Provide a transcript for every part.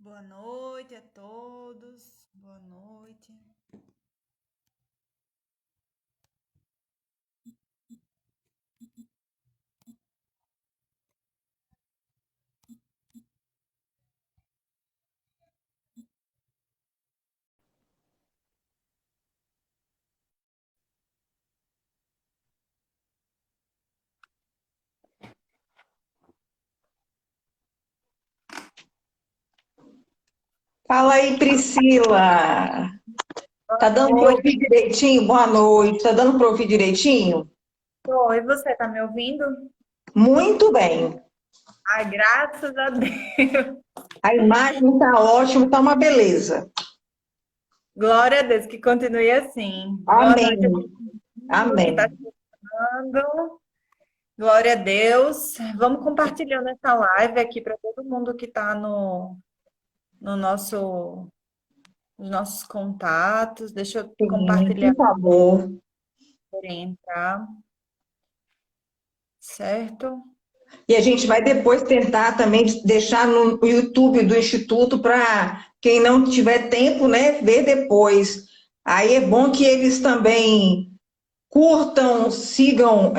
Boa noite a todos. Boa noite. Fala aí, Priscila. Boa Tá dando para noite. ouvir direitinho? Boa noite. Tá dando para ouvir direitinho? Oi, você tá me ouvindo? Muito bem. Ai, graças a Deus. A imagem tá ótima, tá uma beleza. Glória a Deus, que continue assim. Boa noite a Amém. todo mundo que está Amém. chegando. Glória a Deus. Vamos compartilhando essa live aqui para todo mundo que está no nos nossos contatos. Deixa eu Sim, compartilhar por favor. para entrar, certo? E a gente vai depois tentar também deixar no YouTube do Instituto para quem não tiver tempo, né, ver depois. Aí é bom que eles também curtam, sigam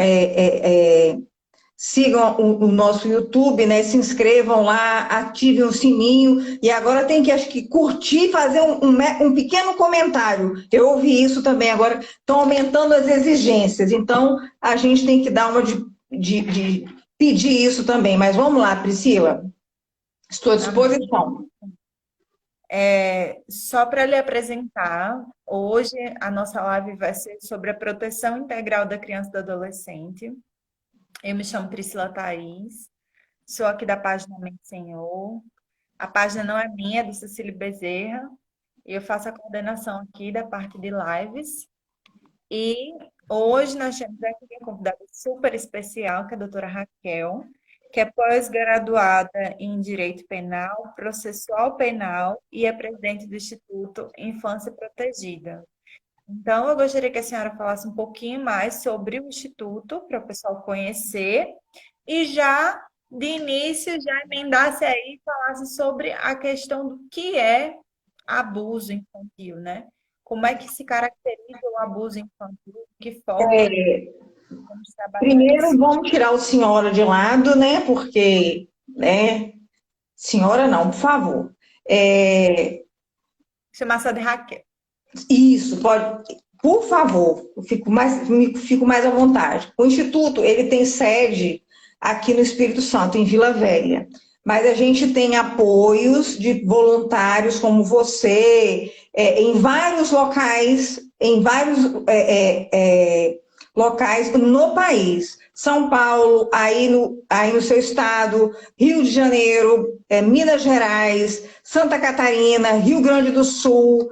o nosso YouTube, né? Se inscrevam lá, ativem o sininho. E agora tem que, acho que, curtir e fazer um pequeno comentário. Eu ouvi isso também. Agora estão aumentando as exigências. Então, a gente tem que dar uma de pedir isso também. Mas vamos lá, Priscila. Estou à Amém. disposição. Só para lhe apresentar, hoje a nossa live vai ser sobre a proteção integral da criança e do adolescente. Eu me chamo Priscila Thaís, sou aqui da página Mente Senhor. A página não é minha, é do Cecílio Bezerra, e eu faço a coordenação aqui da parte de lives. E hoje nós temos aqui uma convidada super especial, que é a doutora Raquel, que é pós-graduada em Direito Penal, Processual Penal e é presidente do Instituto Infância Protegida. Então, eu gostaria que a senhora falasse um pouquinho mais sobre o Instituto, para o pessoal conhecer, e já, de início, já emendasse aí e falasse sobre a questão do que é abuso infantil, né? Como é que se caracteriza o abuso infantil? De que forma vamos trabalhar Primeiro, isso? vamos tirar o senhora de lado, né? Porque, né? Senhora não, por favor. É, Chamar-se de Raquel. Isso, pode, por favor, fico mais à vontade. O Instituto, ele tem sede aqui no Espírito Santo, em Vila Velha, mas a gente tem apoios de voluntários como você, em vários locais, locais no país. São Paulo, aí no seu estado, Rio de Janeiro, Minas Gerais, Santa Catarina, Rio Grande do Sul,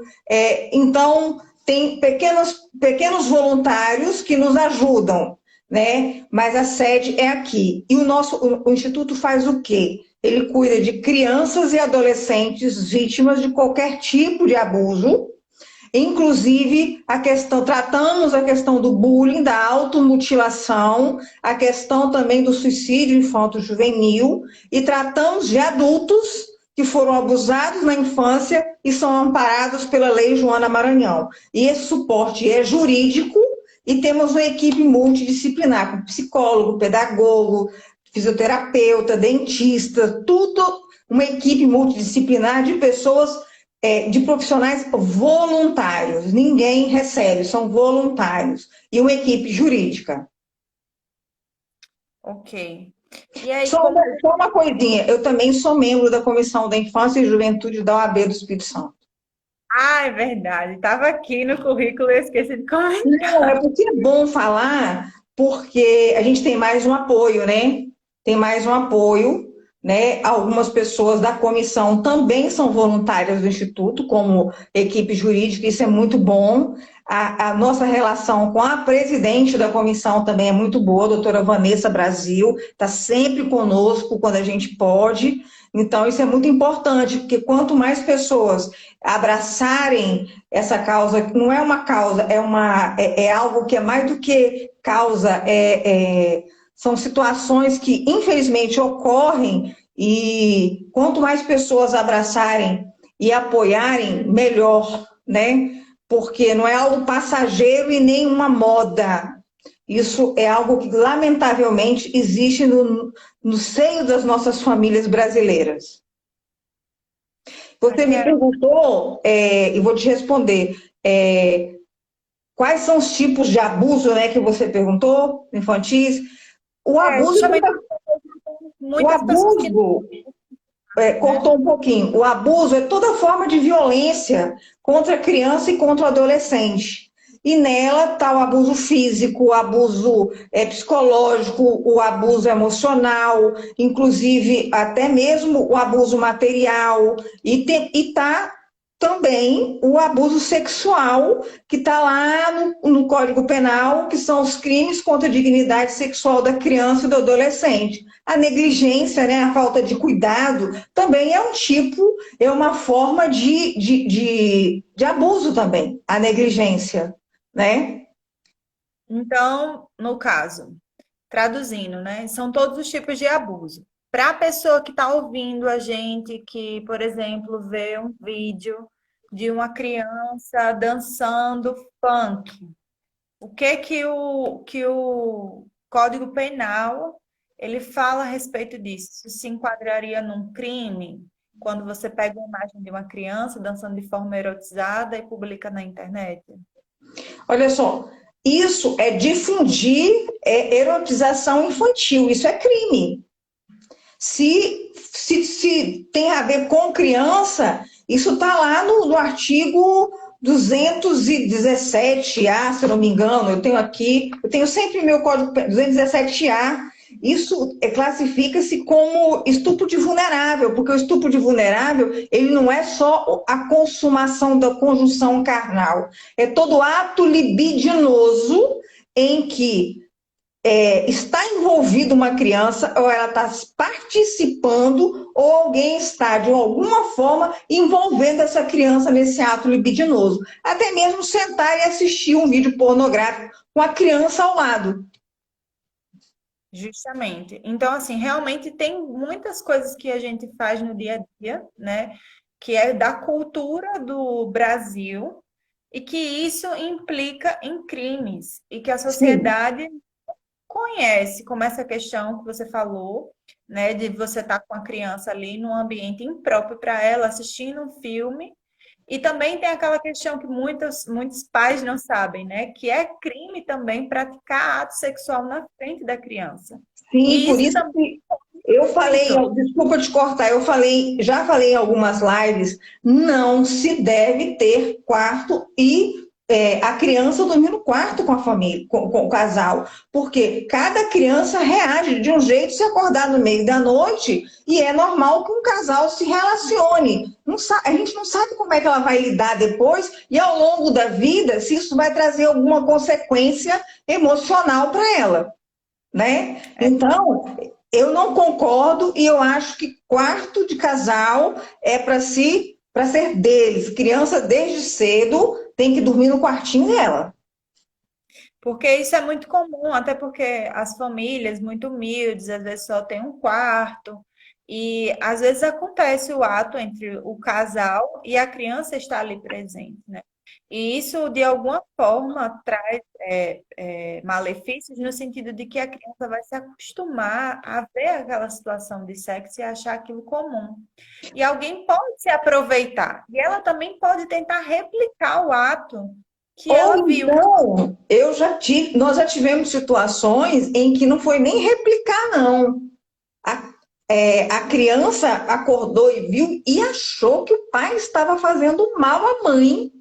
então, tem pequenos voluntários que nos ajudam, né? Mas a sede é aqui. E o Instituto faz o quê? Ele cuida de crianças e adolescentes vítimas de qualquer tipo de abuso, inclusive tratamos a questão do bullying, da automutilação, a questão também do suicídio infanto-juvenil, e tratamos de adultos que foram abusados na infância e são amparados pela Lei Joana Maranhão. E esse suporte é jurídico e temos uma equipe multidisciplinar, com psicólogo, pedagogo, fisioterapeuta, dentista, tudo uma equipe multidisciplinar de pessoas de profissionais voluntários, ninguém recebe, são voluntários, e uma equipe jurídica. Ok. E aí, como. Só uma coisinha, eu também sou membro da Comissão da Infância e Juventude da OAB do Espírito Santo. Ah, é verdade. Estava aqui no currículo, eu esqueci de comentar. Não, é porque é bom falar, porque a gente tem mais um apoio, né? Tem mais um apoio, né? Algumas pessoas da comissão também são voluntárias do Instituto, como equipe jurídica, isso é muito bom. A nossa relação com a presidente da comissão também é muito boa, a doutora Vanessa Brasil, está sempre conosco quando a gente pode. Então, isso é muito importante, porque quanto mais pessoas abraçarem essa causa, que não é uma causa, é algo que é mais do que causa, são situações que infelizmente ocorrem E quanto mais pessoas abraçarem e apoiarem, melhor, né? Porque não é algo passageiro e nem uma moda. Isso é algo que, lamentavelmente, existe no seio das nossas famílias brasileiras. Você me Raquel, perguntou, e vou te responder, quais são os tipos de abuso, né, que você perguntou, infantis? O abuso, justamente o muitas pessoas que não, abuso né? cortou um pouquinho. O abuso é toda forma de violência contra a criança e contra o adolescente. E nela está o abuso físico, o abuso psicológico, o abuso emocional, inclusive até mesmo o abuso material. E está também o abuso sexual, que está lá no Código Penal, que são os crimes contra a dignidade sexual da criança e do adolescente. A negligência, né, a falta de cuidado, também é um tipo, é uma forma de abuso também, a negligência, né? Então, no caso, traduzindo, né? São todos os tipos de abuso. Para a pessoa que está ouvindo a gente, que, por exemplo, vê um vídeo de uma criança dançando funk, o que o Código Penal ele fala a respeito disso? Isso se enquadraria num crime quando você pega uma imagem de uma criança dançando de forma erotizada e publica na internet? Olha só, isso é difundir erotização infantil, isso é crime. Se tem a ver com criança, isso está lá no artigo 217A, se eu não me engano, eu tenho aqui, eu tenho sempre meu código 217A, isso classifica-se como estupro de vulnerável, porque o estupro de vulnerável, ele não é só a consumação da conjunção carnal, é todo ato libidinoso em que está envolvido uma criança, ou ela está participando, ou alguém está, de alguma forma, envolvendo essa criança nesse ato libidinoso. Até mesmo sentar e assistir um vídeo pornográfico com a criança ao lado. Justamente. Então, assim, realmente tem muitas coisas que a gente faz no dia a dia, né? Que é da cultura do Brasil e que isso implica em crimes e que a Sim. sociedade conhece, como essa questão que você falou, né? De você estar com a criança ali num ambiente impróprio para ela, assistindo um filme. E também tem aquela questão que muitos pais não sabem, né? Que é crime também praticar ato sexual na frente da criança. Sim, E por isso isso também que eu é falei, muito. desculpa te cortar, já falei em algumas lives, não se deve ter quarto e a criança dormir no quarto com a família, com o casal, porque cada criança reage de um jeito se acordar no meio da noite e é normal que um casal se relacione. A gente não sabe como é que ela vai lidar depois e ao longo da vida se isso vai trazer alguma consequência emocional para ela, né? Então, eu não concordo e eu acho que quarto de casal é para ser deles. Criança desde cedo tem que dormir no quartinho dela. Porque isso é muito comum, até porque as famílias muito humildes, às vezes só tem um quarto, e às vezes acontece o ato entre o casal e a criança está ali presente, né? E isso, de alguma forma, traz malefícios no sentido de que a criança vai se acostumar a ver aquela situação de sexo e achar aquilo comum. E alguém pode se aproveitar, e ela também pode tentar replicar o ato que Ou ela viu. então, nós já tivemos situações em que não foi nem replicar, não. A, a criança acordou e viu e achou que o pai estava fazendo mal à mãe.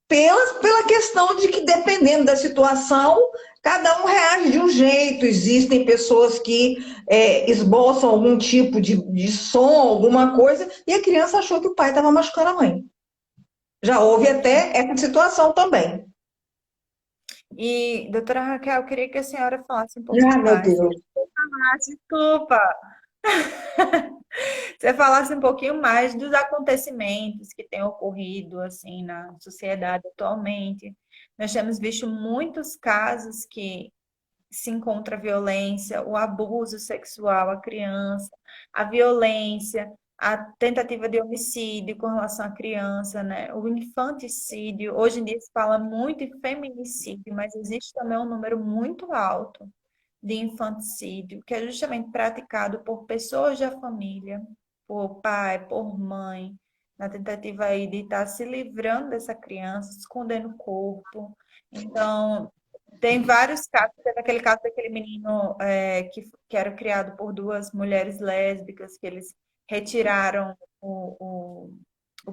Pela questão de que, dependendo da situação, cada um reage de um jeito. Existem pessoas que esboçam algum tipo de som, alguma coisa, e a criança achou que o pai estava machucando a mãe. Já houve até essa situação também. E, doutora Raquel, eu queria que a senhora falasse um Ah, pouquinho meu mais. Deus. Ah, desculpa! Você falasse um pouquinho mais dos acontecimentos que têm ocorrido assim na sociedade atualmente. Nós temos visto muitos casos que se encontra a violência, o abuso sexual à criança, a violência, a tentativa de homicídio com relação à criança, né? O infanticídio. Hoje em dia se fala muito em feminicídio, mas existe também um número muito alto de infanticídio, que é justamente praticado por pessoas da família, por pai, por mãe, na tentativa aí de estar se livrando dessa criança, escondendo o corpo. Então, tem vários casos, teve aquele caso daquele menino que era criado por duas mulheres lésbicas, que eles retiraram o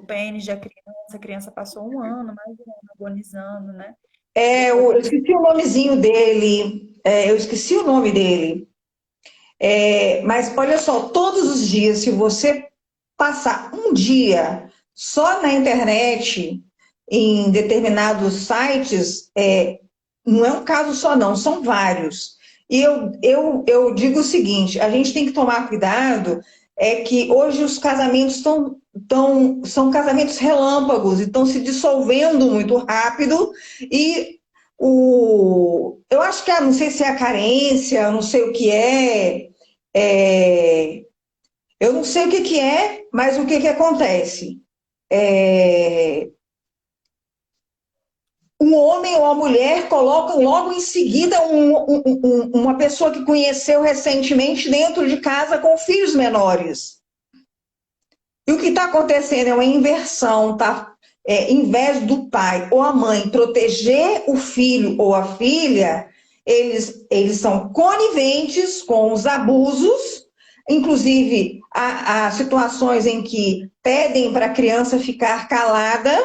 pênis da criança, a criança passou um ano, mais de um ano agonizando, né? Depois, Eu esqueci o nomezinho dele, eu esqueci o nome dele. Mas olha só, todos os dias, se você passar um dia só na internet, em determinados sites, não é um caso só, não, são vários. E eu digo o seguinte: a gente tem que tomar cuidado, que hoje os casamentos são casamentos relâmpagos e estão se dissolvendo muito rápido, e eu acho que, não sei se é a carência, não sei o que é, eu não sei o que é, mas o que acontece? É, um homem ou a mulher colocam logo em seguida uma pessoa que conheceu recentemente dentro de casa com filhos menores. E o que está acontecendo é uma inversão, tá? Em vez do pai ou a mãe proteger o filho ou a filha, eles são coniventes com os abusos, inclusive há situações em que pedem para a criança ficar calada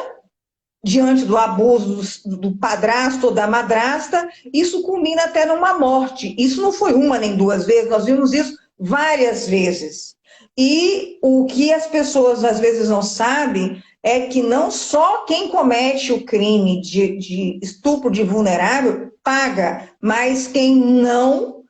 diante do abuso do padrasto ou da madrasta. Isso culmina até numa morte. Isso não foi uma nem duas vezes, nós vimos isso várias vezes. E o que as pessoas às vezes não sabem é que não só quem comete o crime de estupro de vulnerável paga, mas quem não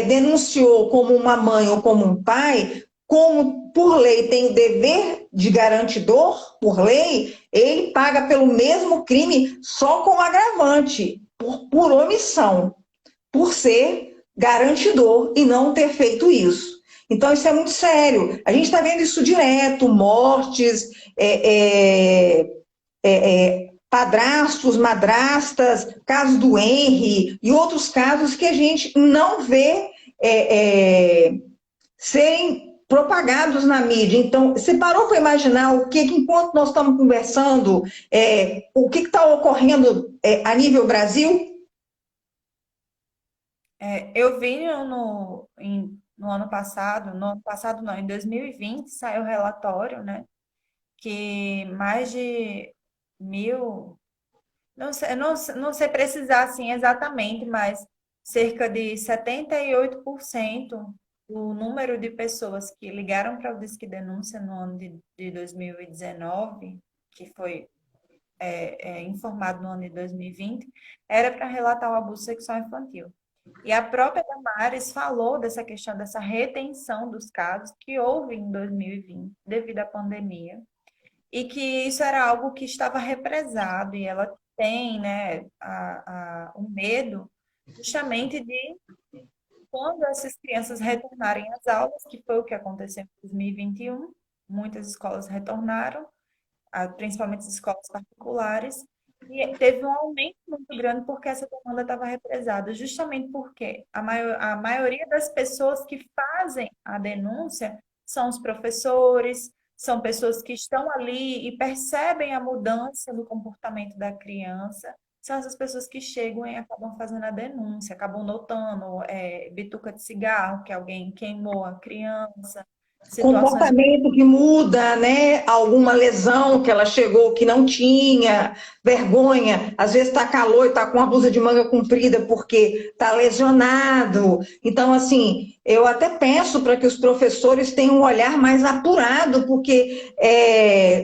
denunciou como uma mãe ou como um pai, como por lei tem o dever de garantidor, por lei, ele paga pelo mesmo crime, só com agravante, por omissão, por ser garantidor e não ter feito isso. Então, isso é muito sério. A gente está vendo isso direto, mortes, padrastos, madrastas, casos do Henry e outros casos que a gente não vê serem propagados na mídia. Então, você parou para imaginar enquanto nós estamos conversando, o que está ocorrendo a nível Brasil? eu vi no ano passado, não, em 2020 saiu o relatório, né, que mais de 1.000, não sei precisar assim exatamente, mas cerca de 78% do número de pessoas que ligaram para o Disque Denúncia no ano de 2019, que foi informado no ano de 2020, era para relatar o abuso sexual infantil. E a própria Damares falou dessa questão, dessa retenção dos casos que houve em 2020, devido à pandemia, e que isso era algo que estava represado, e ela tem, né, o medo justamente de, quando essas crianças retornarem às aulas, que foi o que aconteceu em 2021, muitas escolas retornaram, principalmente as escolas particulares, e teve um aumento muito grande porque essa demanda estava represada, justamente porque a maioria das pessoas que fazem a denúncia são os professores, são pessoas que estão ali e percebem a mudança no comportamento da criança, são essas pessoas que chegam e acabam fazendo a denúncia, acabam notando bituca de cigarro, que alguém queimou a criança, situações. Comportamento que muda, né? Alguma lesão que ela chegou que não tinha, vergonha, às vezes está calor e está com uma blusa de manga comprida porque está lesionado. Então, assim, eu até peço para que os professores tenham um olhar mais apurado, porque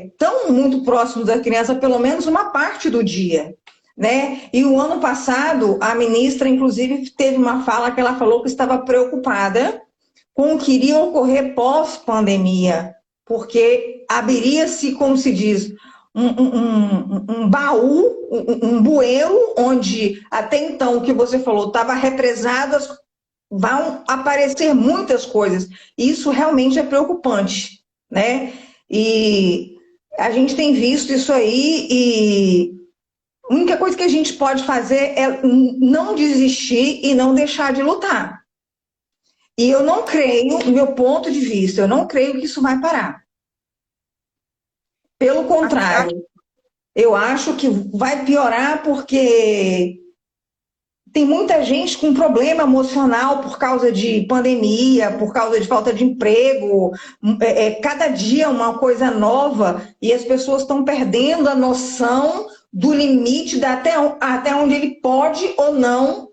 estão muito próximos da criança, pelo menos uma parte do dia. Né? E o ano passado, a ministra, inclusive, teve uma fala que ela falou que estava preocupada com o que iria ocorrer pós-pandemia, porque abriria-se, como se diz, um baú, um bueiro, onde até então o que você falou estava represado, vão aparecer muitas coisas. Isso realmente é preocupante, né? E a gente tem visto isso aí e a única coisa que a gente pode fazer é não desistir e não deixar de lutar. E eu não creio, do meu ponto de vista, eu não creio que isso vai parar. Pelo Aqui, contrário, eu acho que vai piorar porque tem muita gente com problema emocional por causa de pandemia, por causa de falta de emprego, cada dia uma coisa nova e as pessoas estão perdendo a noção do limite até onde ele pode ou não,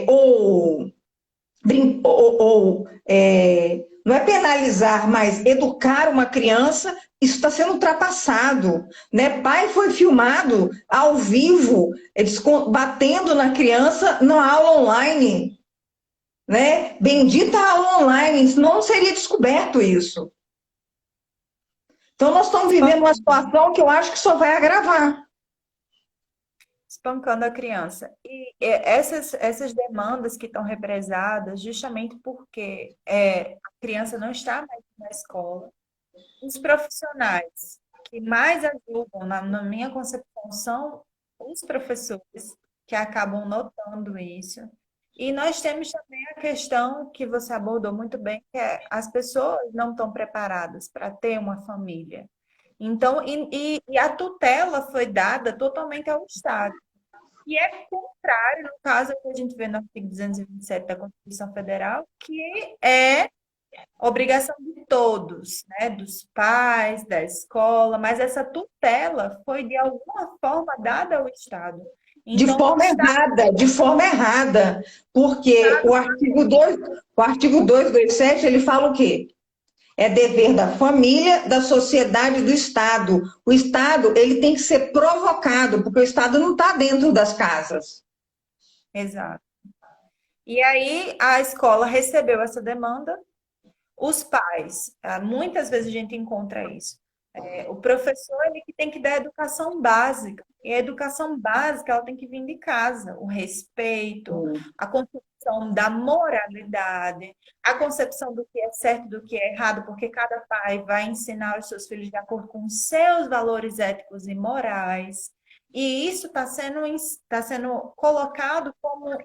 ou não é penalizar, mas educar uma criança, isso está sendo ultrapassado. Né? Pai foi filmado ao vivo, eles batendo na criança na aula online. Né? Bendita a aula online, senão não seria descoberto isso. Então, nós estamos vivendo uma situação que eu acho que só vai agravar. espancando a criança. E essas demandas que estão represadas, justamente porque a criança não está mais na escola, os profissionais que mais ajudam, na minha concepção, são os professores que acabam notando isso. E nós temos também a questão que você abordou muito bem, que é as pessoas não estão preparadas para ter uma família. Então, e a tutela foi dada totalmente ao Estado. E é contrário, no caso que a gente vê no artigo 227 da Constituição Federal, que é obrigação de todos, né? Dos pais, da escola, mas essa tutela foi de alguma forma dada ao Estado. Então, o Estado De forma errada, porque o artigo 227 ele fala o quê? É dever da família, da sociedade, do Estado. O Estado ele tem que ser provocado, porque o Estado não está dentro das casas. exato. E aí a escola recebeu essa demanda, os pais, muitas vezes a gente encontra isso. O professor ele que tem que dar educação básica. E a educação básica ela tem que vir de casa, o respeito, a concepção da moralidade, a concepção do que é certo, do que é errado, porque cada pai vai ensinar os seus filhos de acordo com os seus valores éticos e morais. E isso tá sendo colocado como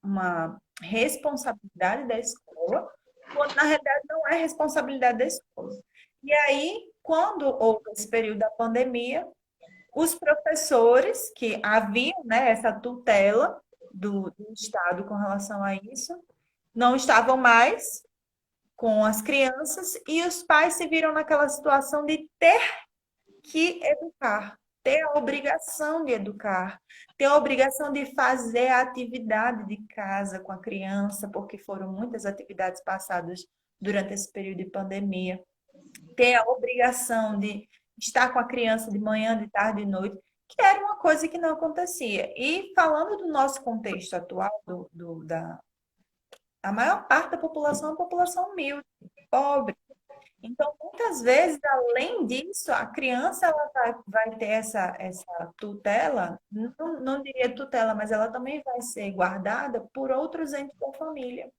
uma responsabilidade da escola, quando na realidade não é responsabilidade da escola. E aí, quando houve esse período da pandemia, os professores que haviam, né, essa tutela do Estado com relação a isso, não estavam mais com as crianças e os pais se viram naquela situação de ter que educar, ter a obrigação de educar, ter a obrigação de fazer a atividade de casa com a criança, porque foram muitas atividades passadas durante esse período de pandemia, ter a obrigação de estar com a criança de manhã, de tarde, de noite, que era uma coisa que não acontecia. E falando do nosso contexto atual, a maior parte da população é uma população humilde, pobre. Então, muitas vezes, além disso, a criança ela vai ter essa tutela, não diria tutela, mas ela também vai ser guardada por outros entes da família.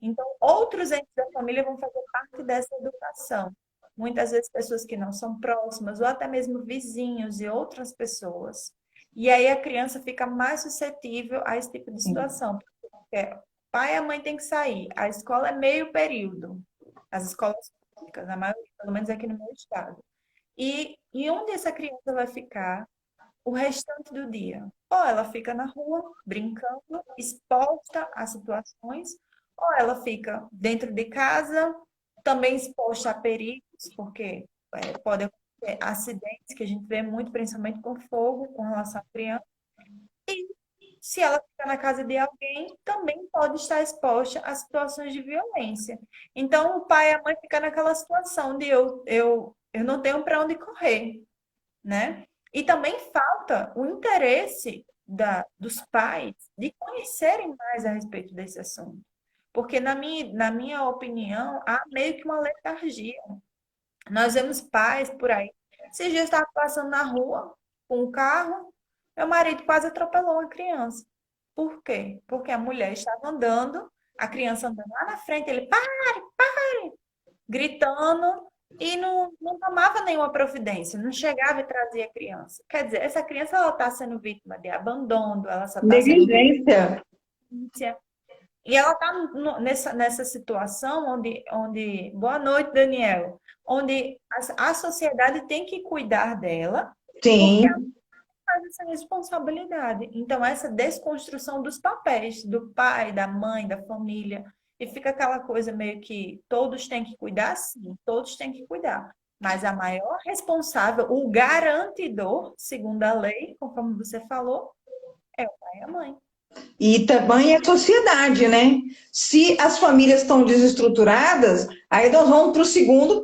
Então, outros entes da família vão fazer parte dessa educação. Muitas vezes, pessoas que não são próximas, ou até mesmo vizinhos e outras pessoas. E aí a criança fica mais suscetível a esse tipo de situação. Porque pai e a mãe têm que sair. A escola é meio período. As escolas públicas, na maioria, pelo menos aqui no meu estado. E onde essa criança vai ficar o restante do dia? Ou ela fica na rua, brincando, exposta a situações, ou ela fica dentro de casa, também exposta a perigos, porque pode acontecer acidentes que a gente vê muito, principalmente com fogo, com relação à criança. E se ela ficar na casa de alguém, também pode estar exposta a situações de violência. Então, o pai e a mãe ficam naquela situação de eu não tenho para onde correr, né? E também falta o interesse dos pais de conhecerem mais a respeito desse assunto. Porque, na minha opinião, há meio que uma letargia. Nós vemos pais por aí Esses dias eu estava passando na rua com um carro, meu marido quase atropelou uma criança. Por quê? Porque a mulher estava andando, a criança andando lá na frente, ele gritando e não tomava nenhuma providência, não chegava e trazia a criança. Quer dizer, essa criança ela está sendo vítima de abandono, ela só está sendo Negligência. vítima. E ela está nessa situação onde. Boa noite, Daniel. Onde a sociedade tem que cuidar dela, porque ela Sim, faz essa responsabilidade. Então, essa desconstrução dos papéis, do pai, da mãe, da família, e fica aquela coisa meio que todos têm que cuidar, sim, todos têm que cuidar. Mas a maior responsável, o garantidor, segundo a lei, conforme você falou, é o pai e a mãe. e também a sociedade, né? Se as famílias estão desestruturadas, aí nós vamos para o segundo,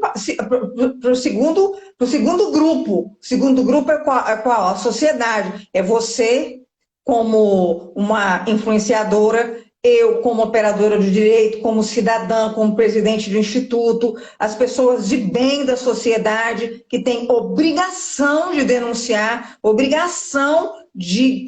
pro segundo grupo. O segundo grupo é qual? A sociedade. É você, como uma influenciadora, eu, como operadora de direito, como cidadã, como presidente do instituto, as pessoas de bem da sociedade que têm obrigação de denunciar, obrigação de,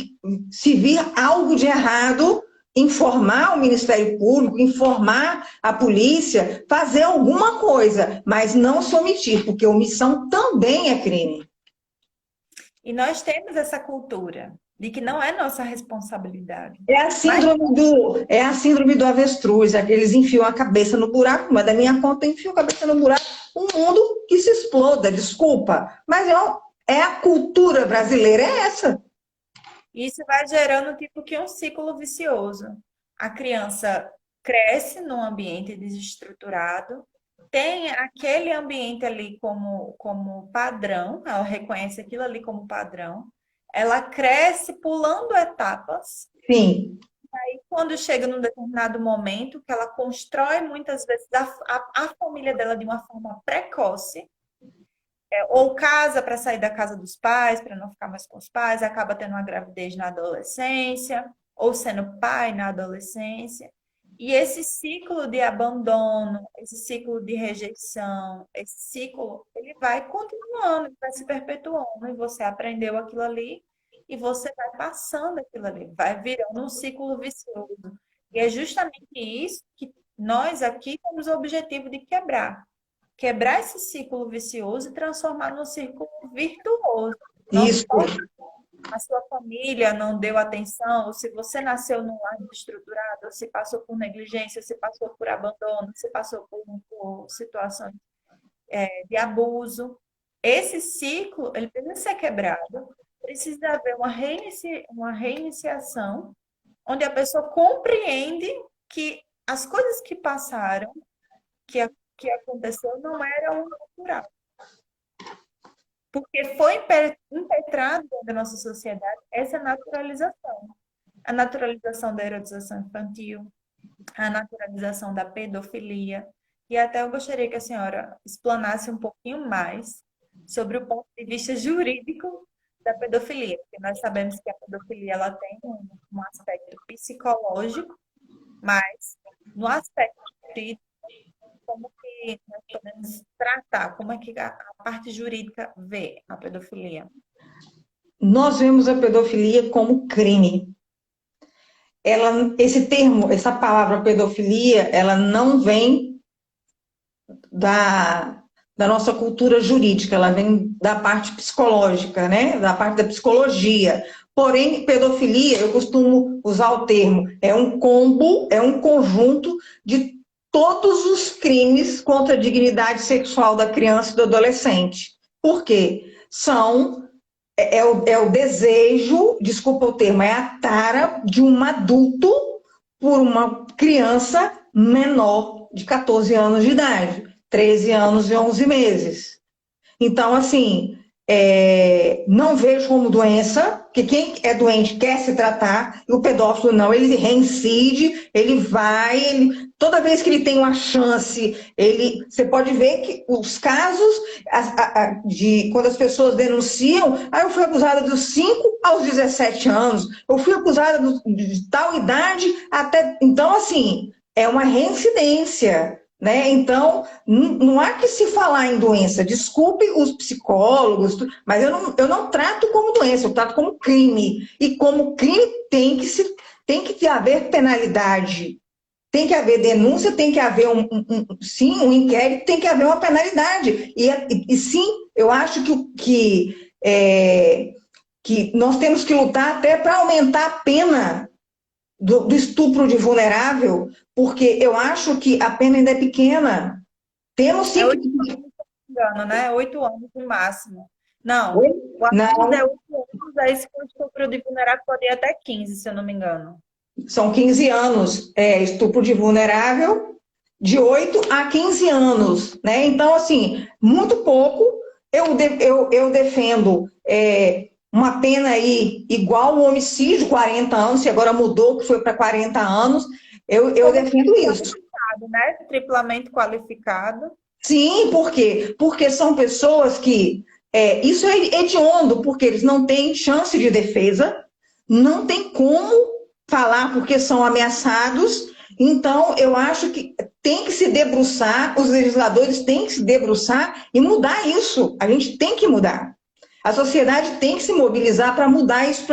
se vir algo de errado, informar o Ministério Público, informar a polícia, fazer alguma coisa, mas não se omitir, porque omissão também é crime. E nós temos essa cultura de que não é nossa responsabilidade. Mas É a síndrome do avestruz, aqueles enfiam a cabeça no buraco, mas da minha conta enfio a cabeça no buraco, um mundo que se exploda, desculpa, mas é a cultura brasileira, é essa. isso vai gerando tipo que um ciclo vicioso. A criança cresce num ambiente desestruturado, tem aquele ambiente ali como padrão, ela reconhece aquilo ali como padrão, ela cresce pulando etapas, Sim, e quando chega num determinado momento, que ela constrói muitas vezes a família dela de uma forma precoce, ou casa para sair da casa dos pais, para não ficar mais com os pais, acaba tendo uma gravidez na adolescência, ou sendo pai na adolescência. E esse ciclo de abandono, esse ciclo de rejeição, esse ciclo, ele vai continuando, ele vai se perpetuando, e você aprendeu aquilo ali, e você vai passando aquilo ali, vai virando um ciclo vicioso. E é justamente isso que nós aqui temos o objetivo de quebrar esse ciclo vicioso e transformar num círculo virtuoso. Não isso. importa se a sua família não deu atenção, ou se você nasceu num lar desestruturado, ou se passou por negligência, se passou por abandono, se passou por situações de abuso. Esse ciclo, ele precisa ser quebrado, precisa haver uma reiniciação, onde a pessoa compreende que as coisas que passaram, que, que aconteceu, não eram naturais. Porque foi impetrado dentro da nossa sociedade essa naturalização. A naturalização da erotização infantil, a naturalização da pedofilia. E até eu gostaria que a senhora explanasse um pouquinho mais sobre o ponto de vista jurídico da pedofilia, porque nós sabemos que a pedofilia ela tem um aspecto psicológico, mas no aspecto jurídico, como que nós podemos tratar, como é que a parte jurídica vê a pedofilia? Nós vemos a pedofilia como crime. Esse termo, essa palavra pedofilia, ela não vem da nossa cultura jurídica, ela vem da parte psicológica, né? Da parte da psicologia. Porém, pedofilia, eu costumo usar o termo, é um combo, é um conjunto de todos os crimes contra a dignidade sexual da criança e do adolescente. Por quê? É o desejo, desculpa o termo, é a tara de um adulto por uma criança menor de 14 anos de idade, 13 anos e 11 meses. Então, assim, não vejo como doença, porque quem é doente quer se tratar, e o pedófilo não, ele reincide, ele vai, toda vez que ele tem uma chance, você pode ver que os casos de quando as pessoas denunciam, eu fui abusada dos 5 aos 17 anos, eu fui abusada de tal idade até. Então, assim, é uma reincidência. né? Então, não há que se falar em doença. Desculpe os psicólogos, mas eu não trato como doença, eu trato como crime. E como crime tem que haver penalidade. Tem que haver denúncia, tem que haver sim, um inquérito, tem que haver uma penalidade. E sim, eu acho que nós temos que lutar até para aumentar a pena do estupro de vulnerável, porque eu acho que a pena ainda é pequena. Temos É sim que. 8 anos, se não me engano, né? 8 anos no máximo. Oi? Não, o abuso é Não, 8 anos, aí se for estupro de vulnerável, pode ir até 15, se eu não me engano. são 15 anos. Estupro de vulnerável, de 8 a 15 anos. Né? Então, assim, muito pouco. Eu defendo uma pena aí igual o homicídio, 40 anos, que agora mudou, que foi para 40 anos. Eu Homicídio defendo isso. qualificado, né? Triplamente qualificado. Sim, por quê? Porque são pessoas que. Isso é hediondo, porque eles não têm chance de defesa, não tem como falar porque são ameaçados. Então, eu acho que tem que se debruçar, os legisladores têm que se debruçar e mudar isso. A gente tem que mudar. A sociedade tem que se mobilizar para mudar isso,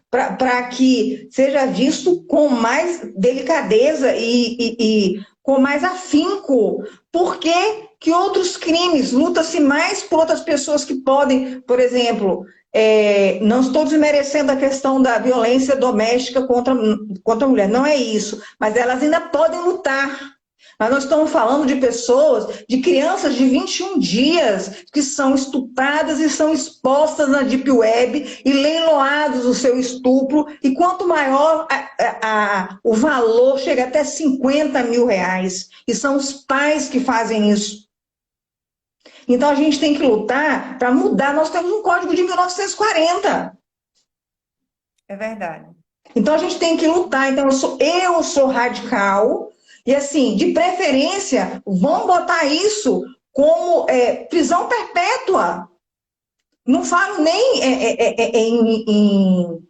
para que seja visto com mais delicadeza e com mais afinco. Por que outros crimes? Luta-se mais por outras pessoas que podem, por exemplo, não estou desmerecendo a questão da violência doméstica contra a mulher, não é isso, mas elas ainda podem lutar. Mas nós estamos falando de pessoas, de crianças de 21 dias, que são estupradas e são expostas na Deep Web e leiloados o seu estupro, e quanto maior o valor, chega até 50 mil reais. E são os pais que fazem isso. Então a gente tem que lutar para mudar. Nós temos um código de 1940. É verdade. Então a gente tem que lutar. Então eu sou radical. E assim, de preferência, vamos botar isso como prisão perpétua. Não falo nem em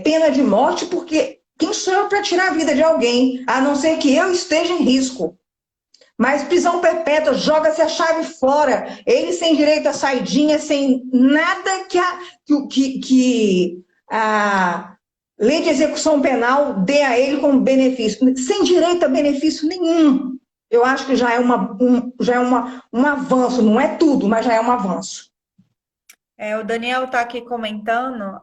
pena de morte, porque quem sou eu para tirar a vida de alguém, a não ser que eu esteja em risco. Mas prisão perpétua, joga-se a chave fora. Ele sem direito a saidinha, sem nada que a lei de execução penal dê a ele como benefício. Sem direito a benefício nenhum. Eu acho que já é um avanço. Não é tudo, mas já é um avanço. O Daniel está aqui comentando.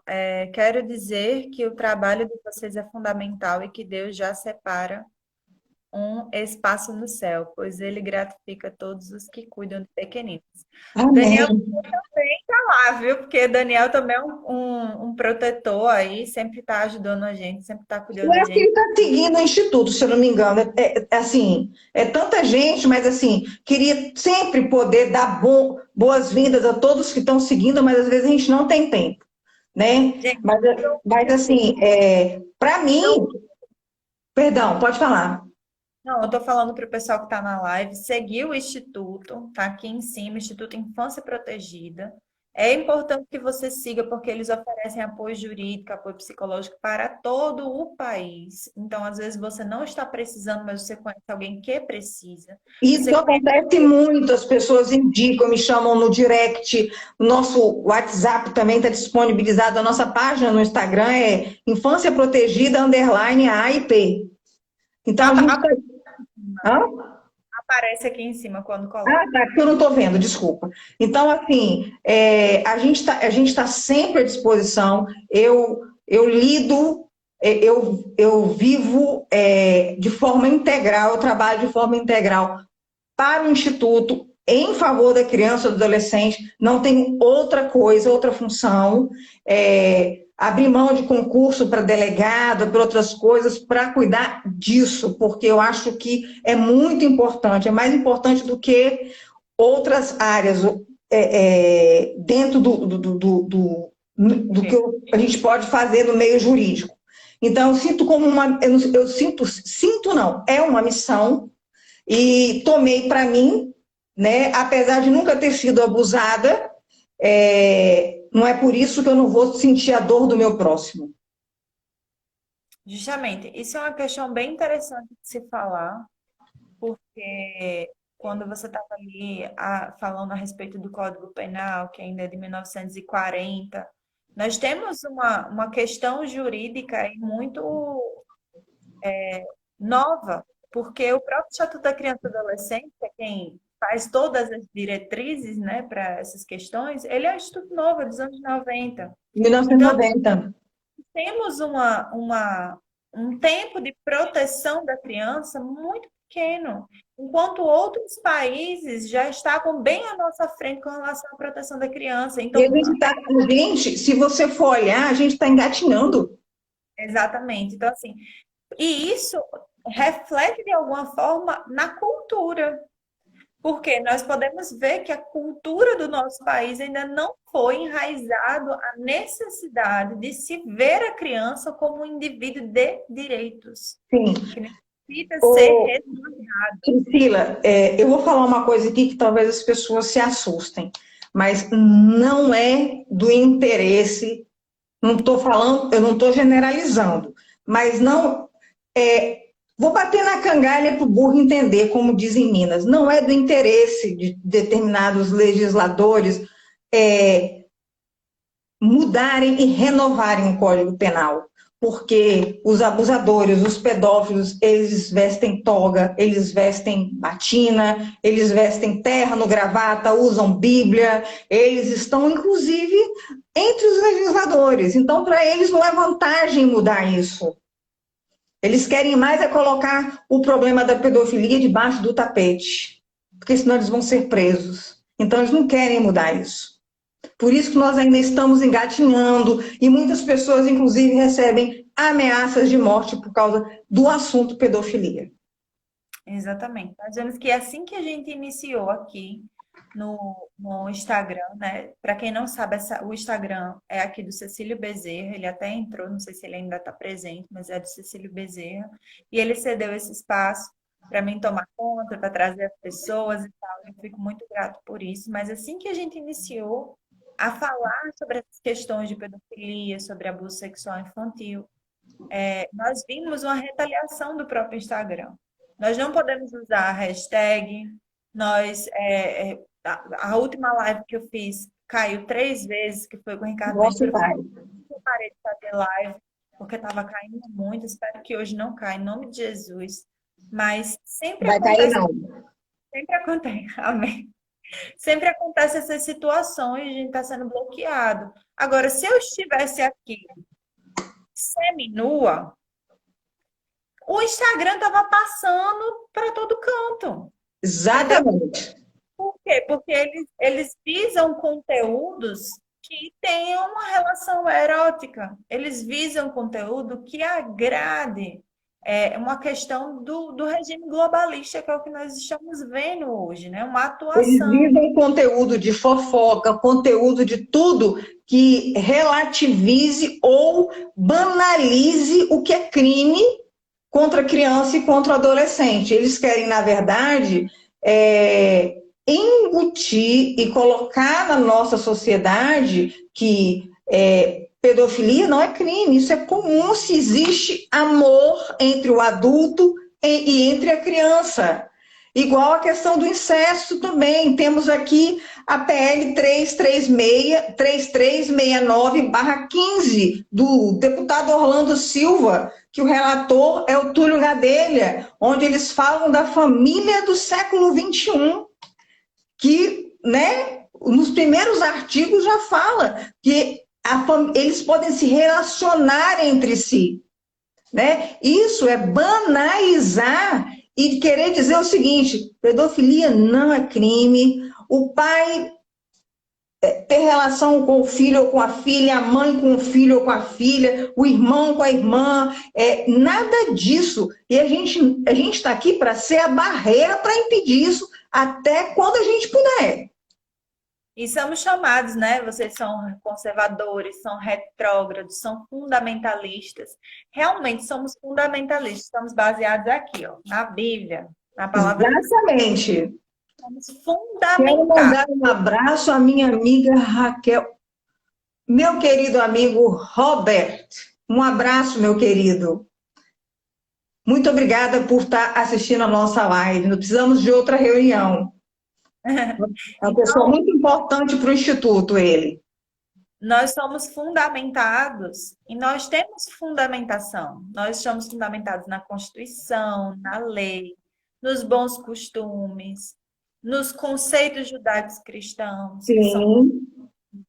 Quero dizer que o trabalho de vocês é fundamental e que Deus já separa um espaço no céu, pois ele gratifica todos os que cuidam de pequeninos. Daniel Amém. também está lá, viu? Porque Daniel também é um protetor aí, sempre está ajudando a gente, sempre está cuidando Eu da acho que ele gente. está seguindo o Instituto, se eu não me engano. Assim, é tanta gente, mas assim, queria sempre poder dar boas-vindas a todos que estão seguindo, mas às vezes a gente não tem tempo, né? Gente, Mas assim, para mim, perdão, pode falar. não, eu estou falando para o pessoal que está na live, seguir o Instituto, está aqui em cima, Instituto Infância Protegida. É importante que você siga, porque eles oferecem apoio jurídico, apoio psicológico para todo o país. Então, às vezes, você não está precisando, mas você conhece alguém que precisa. Você Isso conhece... acontece muito, as pessoas indicam, me chamam no direct, o nosso WhatsApp também está disponibilizado, a nossa página no Instagram é Infância Protegida _AIP. Então a gente está. Aparece aqui em cima quando Ah, coloca. tá, que eu não estou vendo, desculpa. Então, assim, a gente tá sempre à disposição. Eu lido, eu vivo de forma integral, eu trabalho de forma integral para o Instituto em favor da criança e do adolescente. Não tenho outra coisa, outra função. Abrir mão de concurso para delegado, para outras coisas, para cuidar disso, porque eu acho que é muito importante, é mais importante do que outras áreas dentro do que a gente pode fazer no meio jurídico. Então, eu sinto como eu sinto não, é uma missão, e tomei para mim, né, apesar de nunca ter sido abusada, não é por isso que eu não vou sentir a dor do meu próximo. Justamente, isso é uma questão bem interessante de se falar, porque quando você estava ali falando a respeito do Código Penal, que ainda é de 1940, nós temos uma questão jurídica aí muito nova, porque o próprio Estatuto da Criança e do Adolescente, que é quem faz todas as diretrizes, né, para essas questões, ele é um instituto novo, é dos anos 90. Então, 1990. temos um tempo de proteção da criança muito pequeno, enquanto outros países já estavam bem à nossa frente com relação à proteção da criança. E a Então, gente tá, gente, se você for olhar, a gente está engatinhando. exatamente. Então, assim, e isso reflete de alguma forma na cultura. Porque nós podemos ver que a cultura do nosso país ainda não foi enraizado a necessidade de se ver a criança como um indivíduo de direitos, Sim. que necessita ser Ô, resguardado. Priscila, eu vou falar uma coisa aqui que talvez as pessoas se assustem, mas não é do interesse, não estou falando, eu não estou generalizando, mas não vou bater na cangalha para o burro entender, como dizem em Minas, não é do interesse de determinados legisladores mudarem e renovarem o Código Penal, porque os abusadores, os pedófilos, eles vestem toga, eles vestem batina, eles vestem terno, gravata, usam Bíblia, eles estão, inclusive, entre os legisladores. Então, para eles não é vantagem mudar isso. Eles querem mais é colocar o problema da pedofilia debaixo do tapete, porque senão eles vão ser presos. Então, eles não querem mudar isso. Por isso que nós ainda estamos engatinhando e muitas pessoas, inclusive, recebem ameaças de morte por causa do assunto pedofilia. Exatamente. Nós vemos que assim que a gente iniciou aqui no Instagram, né? Para quem não sabe, o Instagram é aqui do Cecílio Bezerra, ele até entrou, não sei se ele ainda está presente, mas é do Cecílio Bezerra, e ele cedeu esse espaço para mim tomar conta, para trazer as pessoas e tal. Eu fico muito grato por isso. Mas assim que a gente iniciou a falar sobre essas questões de pedofilia, sobre abuso sexual infantil, nós vimos uma retaliação do próprio Instagram. Nós não podemos usar a hashtag, a última live que eu fiz caiu 3 vezes, que foi com o Ricardo Nosso Ventura, pai. eu parei de fazer live, porque estava caindo muito, espero que hoje não caia, em nome de Jesus. Mas Vai cair, não. sempre acontece, amém. Sempre acontece essas situações, a gente está sendo bloqueado. Agora, se eu estivesse aqui semi-nua, o Instagram estava passando para todo canto. Exatamente. Por quê? Porque eles visam conteúdos que tenham uma relação erótica. Eles visam conteúdo que agrade. É uma questão do regime globalista, que é o que nós estamos vendo hoje, né? Uma Eles atuação. visam conteúdo de fofoca, conteúdo de tudo que relativize ou banalize o que é crime contra a criança e contra o adolescente. Eles querem, na verdade, embutir e colocar na nossa sociedade que pedofilia não é crime, isso é comum se existe amor entre o adulto e entre a criança. Igual a questão do incesto também. Temos aqui a PL 3369/15 do deputado Orlando Silva, que o relator é o Túlio Gadelha, onde eles falam da família do século XXI, que, né, nos primeiros artigos já fala que eles podem se relacionar entre si, né? Isso é banalizar e querer dizer o seguinte: pedofilia não é crime, o pai ter relação com o filho ou com a filha, a mãe com o filho ou com a filha, o irmão com a irmã, nada disso. E a gente está aqui para ser a barreira para impedir isso até quando a gente puder. E somos chamados, né? Vocês são conservadores, são retrógrados, são fundamentalistas. Realmente somos fundamentalistas, estamos baseados aqui, ó, na Bíblia, na palavra de Deus. Exatamente. Somos Quero fundamentados. mandar um abraço à minha amiga Raquel, meu querido amigo Robert. Um abraço, meu querido. Muito obrigada por estar assistindo a nossa live. Não precisamos de outra reunião. É uma pessoa Então, muito importante para o Instituto, ele. nós somos fundamentados e nós temos fundamentação. Nós estamos fundamentados na Constituição, na lei, nos bons costumes, nos conceitos judaicos cristãos, que são Sim.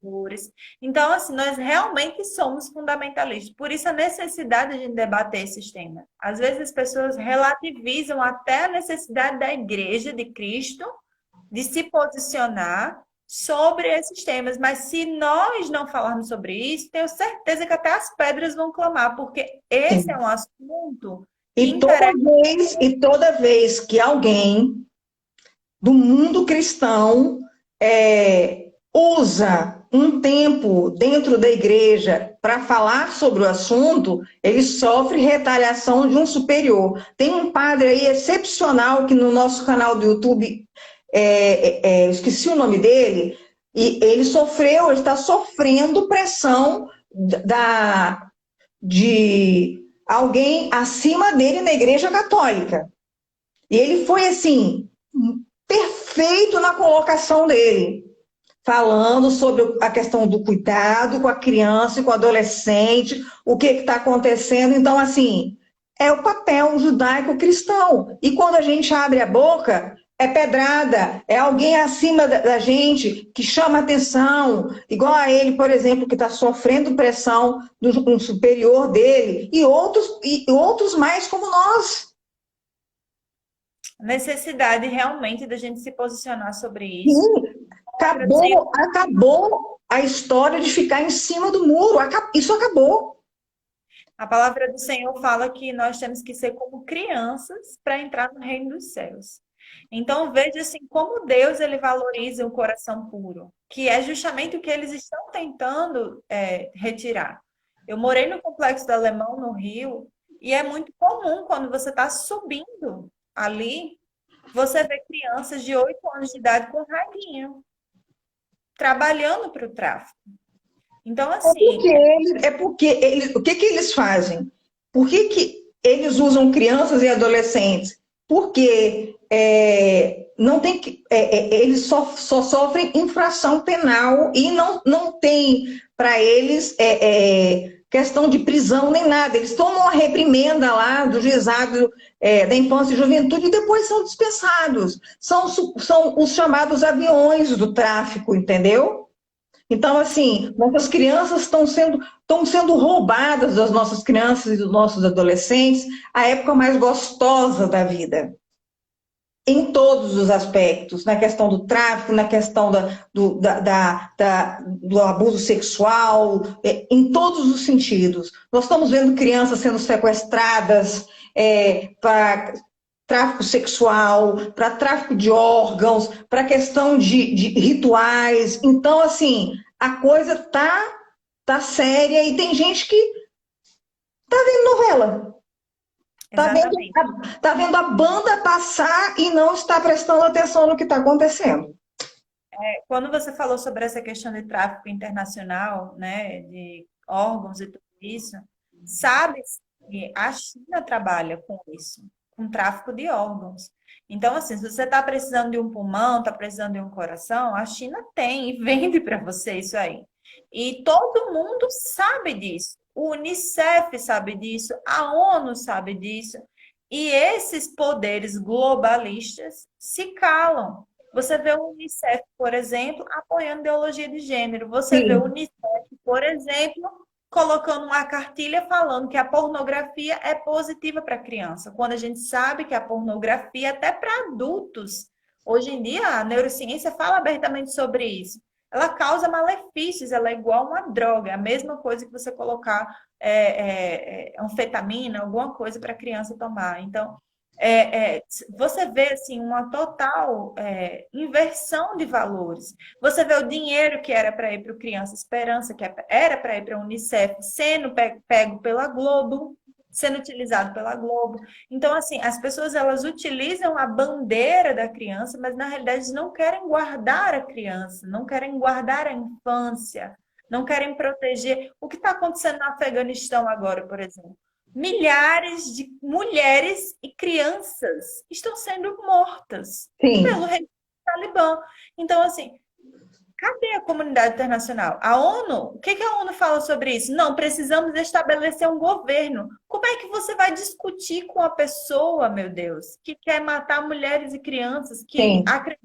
valores. Então, assim, nós realmente somos fundamentalistas. Por isso, a necessidade de debater esses temas. Às vezes, as pessoas relativizam até a necessidade da Igreja de Cristo de se posicionar sobre esses temas. Mas se nós não falarmos sobre isso, tenho certeza que até as pedras vão clamar, porque esse é Sim. um assunto que E toda interessa. vez, e toda vez que alguém do mundo cristão usa um tempo dentro da igreja para falar sobre o assunto, ele sofre retaliação de um superior. Tem um padre aí excepcional que no nosso canal do YouTube, esqueci o nome dele, e ele está sofrendo pressão de alguém acima dele na igreja católica. E ele foi assim, perfeito na colocação dele, falando sobre a questão do cuidado com a criança e com o adolescente, o que está acontecendo. Então, assim, é o papel judaico-cristão. E quando a gente abre a boca, é pedrada, é alguém acima da gente que chama atenção, igual a ele, por exemplo, que está sofrendo pressão do superior dele, e outros mais como nós. Necessidade realmente da gente se posicionar sobre isso. Sim, acabou a história de ficar em cima do muro. Isso acabou. A palavra do Senhor fala que nós temos que ser como crianças para entrar no reino dos céus. Então veja assim como Deus ele valoriza o coração puro, que é justamente o que eles estão tentando retirar. Eu morei no Complexo do Alemão, no Rio, e é muito comum quando você está subindo ali, você vê crianças de 8 anos de idade com radinho, trabalhando para o tráfico. Então, assim, O que eles fazem? Por que eles usam crianças e adolescentes? Porque não tem eles só sofrem infração penal e não tem para eles questão de prisão nem nada. Eles tomam a reprimenda lá do juizado da infância e juventude e depois são dispensados. São os chamados aviões do tráfico, entendeu? Então, assim, nossas crianças estão sendo roubadas das nossas crianças e dos nossos adolescentes a época mais gostosa da vida. Em todos os aspectos, na questão do tráfico, na questão do abuso sexual, em todos os sentidos. Nós estamos vendo crianças sendo sequestradas para tráfico sexual, para tráfico de órgãos, para questão de rituais. Então, assim, a coisa tá séria e tem gente que tá vendo novela. exatamente. Tá vendo a banda passar e não está prestando atenção no que está acontecendo. Quando você falou sobre essa questão de tráfico internacional, né, de órgãos e tudo isso, sabe que a China trabalha com isso, com tráfico de órgãos. Então, assim, se você está precisando de um pulmão, está precisando de um coração, a China tem e vende para você isso aí. E todo mundo sabe disso. O UNICEF sabe disso, a ONU sabe disso. E esses poderes globalistas se calam. Você vê o UNICEF, por exemplo, apoiando ideologia de gênero. Você vê o Sim. UNICEF, por exemplo, colocando uma cartilha falando que a pornografia é positiva para a criança, quando a gente sabe que a pornografia, até para adultos, hoje em dia a neurociência fala abertamente sobre isso. Ela causa malefícios, ela é igual uma droga, é a mesma coisa que você colocar anfetamina, alguma coisa para a criança tomar. Então, você vê assim uma total inversão de valores. Você vê o dinheiro que era para ir para o Criança Esperança, que era para ir para a Unicef, sendo pego pela Globo, sendo utilizado pela Globo. Então, assim, as pessoas elas utilizam a bandeira da criança, mas na realidade não querem guardar a criança, não querem guardar a infância, não querem proteger. O que está acontecendo no Afeganistão agora, por exemplo? milhares de mulheres e crianças estão sendo mortas Sim, pelo regime talibã. Então, assim, cadê a comunidade internacional? A ONU, o que que a ONU fala sobre isso? Não, precisamos estabelecer um governo. Como é que você vai discutir com a pessoa, meu Deus, que quer matar mulheres e crianças, que sim. acredita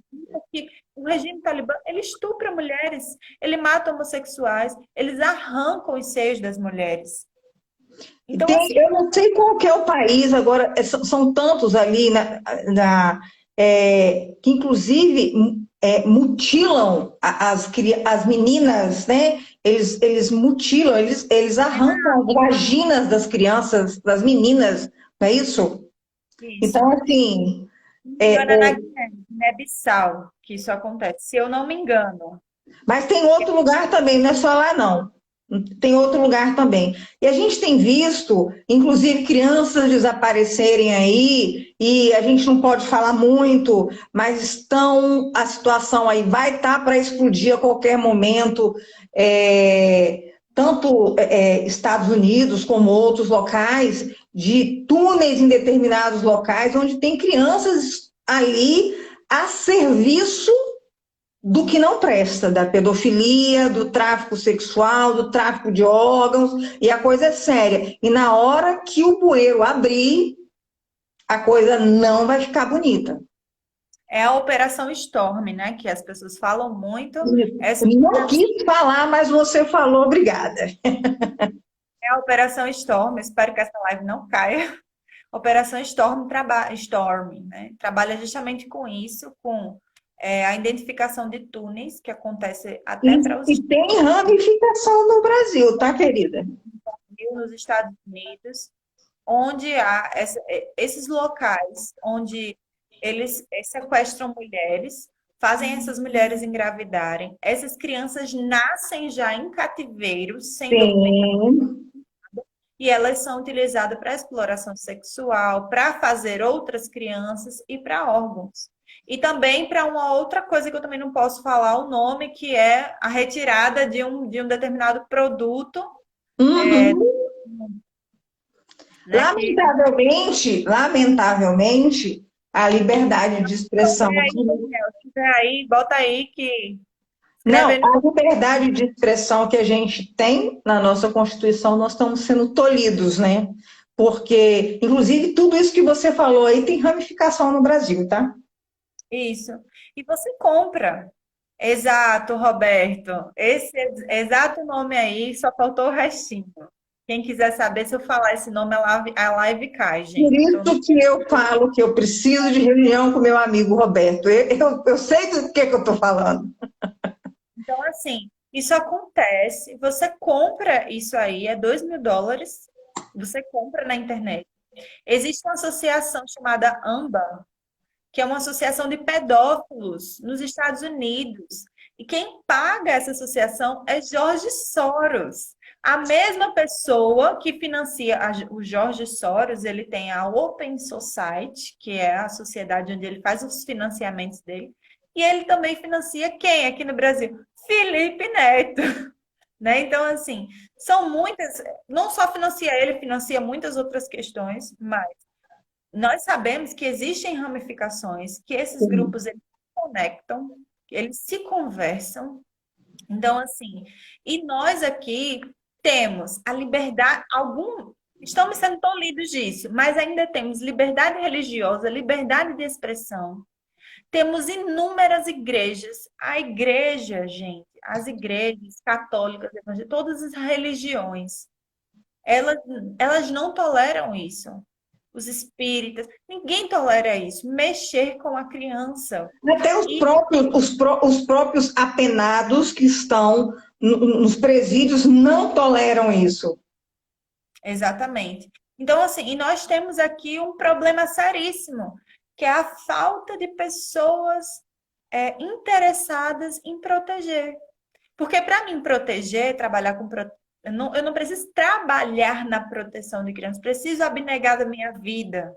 que o regime talibã, ele estupra mulheres, ele mata homossexuais, eles arrancam os seios das mulheres. Então, assim, Eu não sei qual que é o país, agora, são tantos ali que inclusive mutilam as meninas, né? Eles mutilam, eles arrancam as vaginas das crianças, das meninas, não é isso? isso. Então, assim, Se não me é, engano, é na Guiné-Bissau que isso acontece. Se eu não me engano. mas tem outro lugar também, não é só lá, não. Tem outro lugar também. E a gente tem visto, inclusive, crianças desaparecerem aí, e a gente não pode falar muito, mas a situação aí vai estar para explodir a qualquer momento, tanto Estados Unidos como outros locais, de túneis em determinados locais, onde tem crianças ali a serviço do que não presta, da pedofilia, do tráfico sexual, do tráfico de órgãos, e a coisa é séria. E na hora que o bueiro abrir, a coisa não vai ficar bonita. É a Operação Storm, né? Que as pessoas falam muito. Essa Não quis falar, mas você falou, obrigada. é a Operação Storm. Espero que essa live não caia. Operação Storm, Storm, né? Trabalha justamente com isso, com a identificação de túneis, que acontece até para os E tem ramificação no Brasil, tá, querida? nos Estados Unidos, onde há esses locais onde eles sequestram mulheres, fazem essas mulheres engravidarem, essas crianças nascem já em cativeiro, sem documento, Sim. e elas são utilizadas para exploração sexual, para fazer outras crianças e para órgãos. E também para uma outra coisa que eu também não posso falar o nome, que é a retirada de um determinado produto, Uhum. né, que Lamentavelmente, a liberdade de expressão souber aí, aqui. Daniel, se tiver aí, bota aí que escreve Não, aí no a comentário. liberdade de expressão que a gente tem na nossa Constituição, nós estamos sendo tolhidos, né? Porque, inclusive, tudo isso que você falou aí tem ramificação no Brasil, tá? Isso. E você compra. Exato, Roberto. Esse exato nome aí, só faltou o restinho. Quem quiser saber se eu falar esse nome, a live cai, Por gente. Então, isso que eu falo que eu preciso de reunião com meu amigo Roberto. Eu sei do que eu estou falando. assim, isso acontece. Você compra isso aí, é US$ 2.000. Você compra na internet. Existe uma associação chamada AMBA, que é uma associação de pedófilos nos Estados Unidos. E quem paga essa associação é Jorge Soros. A mesma pessoa que financia o Jorge Soros, ele tem a Open Society, que é a sociedade onde ele faz os financiamentos dele, e ele também financia quem aqui no Brasil? Felipe Neto, né? Então, assim, são muitas, não só financia ele, financia muitas outras questões, mas nós sabemos que existem ramificações, que esses grupos eles se conectam, eles se conversam. Então, assim, e nós aqui temos a liberdade, estamos sendo tolhidos disso, mas ainda temos liberdade religiosa, liberdade de expressão. Temos inúmeras igrejas. A igreja, gente, as igrejas católicas, evangélicas, todas as religiões, elas, elas não toleram isso. Os espíritas, ninguém tolera isso, mexer com a criança. Até E, os próprios apenados que estão nos presídios não toleram isso. exatamente. Então, assim, e nós temos aqui um problema seríssimo, que é a falta de pessoas interessadas em proteger. Porque para mim proteger, trabalhar com eu não preciso trabalhar na proteção de crianças, preciso abnegar da minha vida,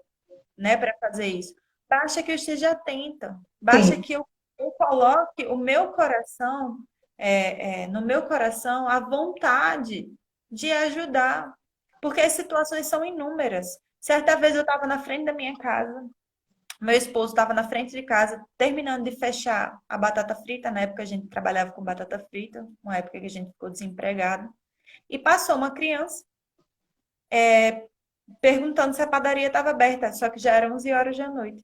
né, para fazer isso. Basta que eu esteja atenta, basta Sim. que eu coloque o meu coração, no meu coração, a vontade de ajudar. Porque as situações são inúmeras. Certa vez eu estava na frente da minha casa, meu esposo estava na frente de casa, terminando de fechar a batata frita. Na época a gente trabalhava com batata frita, uma época que a gente ficou desempregado. E passou uma criança perguntando se a padaria estava aberta, só que já eram 11 horas da noite.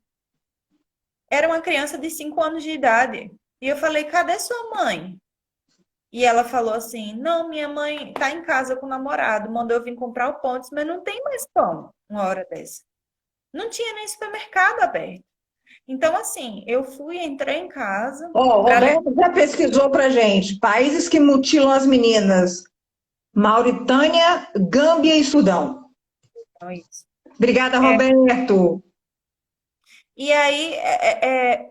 Era uma criança de 5 anos de idade. E eu falei, cadê sua mãe? E ela falou assim, não, minha mãe está em casa com o namorado, mandou eu vir comprar o pão, mas não tem mais pão uma hora dessa. Não tinha nem supermercado aberto. Então, assim, eu fui, entrei em casa. Ó, o Pra... Roberto já pesquisou para gente países que mutilam as meninas: Mauritânia, Gâmbia e Sudão. Então, isso. Obrigada, Roberto. E aí,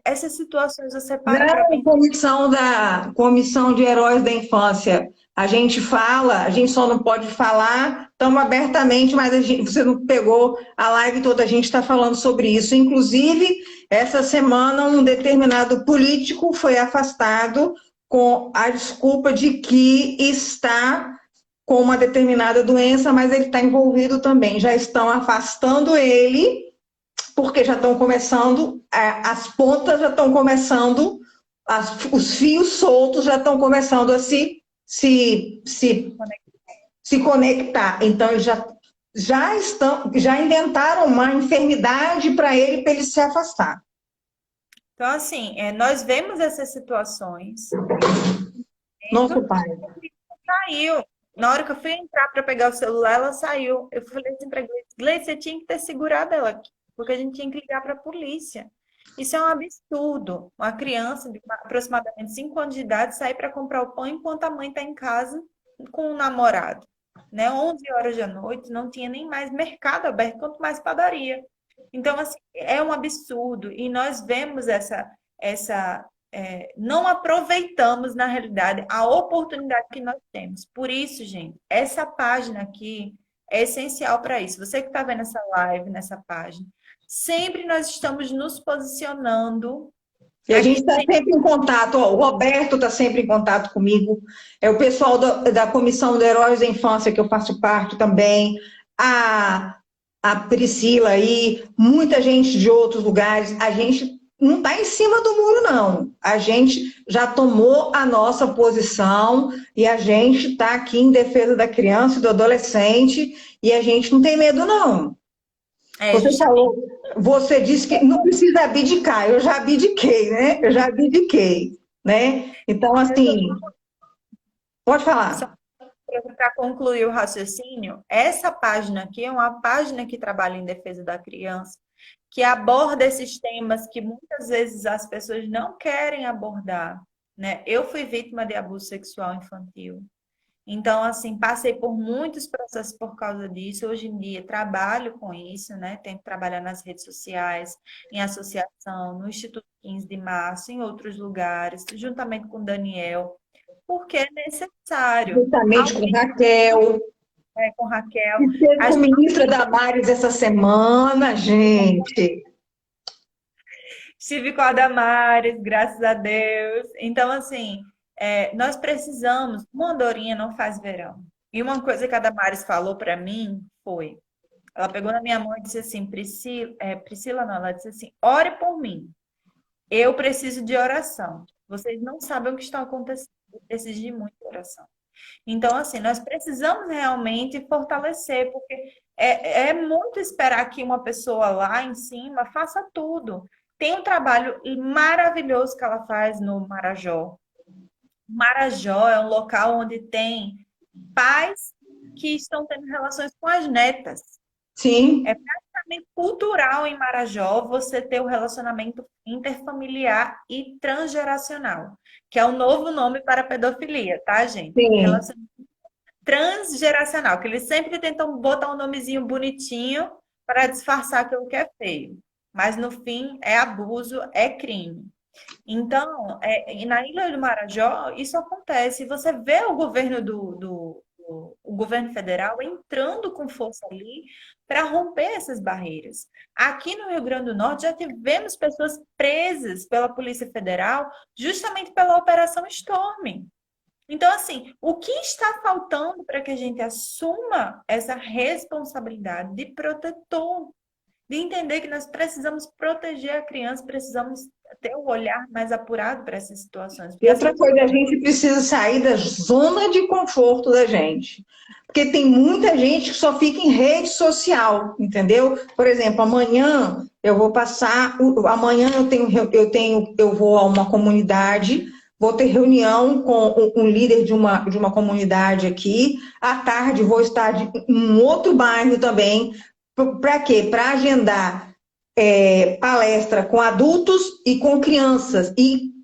essas situações você para para Não, pensar. comissão de heróis da infância. A gente fala, a gente só não pode falar tão abertamente, mas você não pegou a live toda, a gente está falando sobre isso. Inclusive, essa semana, um determinado político foi afastado com a desculpa de que está com uma determinada doença, mas ele está envolvido também. Já estão afastando ele porque já estão começando, as pontas já estão começando, os fios soltos já estão começando a se conectar. Então, eles já inventaram uma enfermidade para ele se afastar. Então, assim, nós vemos essas situações. Nosso pai. Saiu. Na hora que eu fui entrar para pegar o celular, ela saiu. Eu falei assim para Gleice, Gleice, você tinha que ter segurado ela aqui, porque a gente tinha que ligar para a polícia. Isso é um absurdo. Uma criança de aproximadamente 5 anos de idade sair para comprar o pão enquanto a mãe está em casa com o namorado. Né? 11 horas da noite, não tinha nem mais mercado aberto, quanto mais padaria. Então, assim, é um absurdo. E nós vemos não aproveitamos, na realidade, a oportunidade que nós temos. Por isso, gente, essa página aqui é essencial para isso. Você que está vendo essa live, nessa página, sempre nós estamos nos posicionando. E a gente está sempre em contato, ó, o Roberto está sempre em contato comigo, é o pessoal da Comissão de Heróis da Infância, que eu faço parte também, a Priscila aí, muita gente de outros lugares, a gente não está em cima do muro, não. A gente já tomou a nossa posição e a gente está aqui em defesa da criança e do adolescente e a gente não tem medo, não. Você disse que não precisa abdicar, eu já abdiquei, né? Eu já abdiquei, né? Então, assim, pode falar. Para concluir o raciocínio, essa página aqui é uma página que trabalha em defesa da criança, que aborda esses temas que muitas vezes as pessoas não querem abordar, né? Eu fui vítima de abuso sexual infantil. Então, assim, passei por muitos processos por causa disso. Hoje em dia trabalho com isso, né? Tento trabalhar nas redes sociais, em associação, no Instituto 15 de Março, em outros lugares, juntamente com o Daniel, porque é necessário. Juntamente com Raquel. Com Raquel. E teve com a ministra Damares essa semana, gente. Estive com a Damares, graças a Deus. Então, assim, nós precisamos. Uma andorinha não faz verão. E uma coisa que a Damares falou para mim foi: ela pegou na minha mão e disse assim, Priscila não, ela disse assim, ore por mim. Eu preciso de oração. Vocês não sabem o que está acontecendo. Eu preciso de muita oração. Então, assim, nós precisamos realmente fortalecer, porque é muito esperar que uma pessoa lá em cima faça tudo. Tem um trabalho maravilhoso que ela faz no Marajó. Marajó é um local onde tem pais que estão tendo relações com as netas. Sim. É praticamente cultural em Marajó você ter o relacionamento interfamiliar e transgeracional, que é o novo nome para a pedofilia, tá, gente? Sim. Relacionamento transgeracional, que eles sempre tentam botar um nomezinho bonitinho para disfarçar aquilo que é feio. Mas no fim é abuso, é crime. Então, na Ilha do Marajó, isso acontece. Você vê o governo o governo federal entrando com força ali para romper essas barreiras. Aqui no Rio Grande do Norte já tivemos pessoas presas pela Polícia Federal justamente pela Operação Storm. Então, assim, o que está faltando para que a gente assuma essa responsabilidade de protetor, de entender que nós precisamos proteger a criança, precisamos ter um olhar mais apurado para essas situações, E porque outra coisa, a gente precisa sair da zona de conforto da gente. Porque tem muita gente que só fica em rede social, entendeu? Por exemplo, amanhã eu vou passar, amanhã eu vou a uma comunidade, vou ter reunião com um líder de uma comunidade aqui, à tarde vou estar em um outro bairro também. Para quê? Para agendar palestra com adultos e com crianças.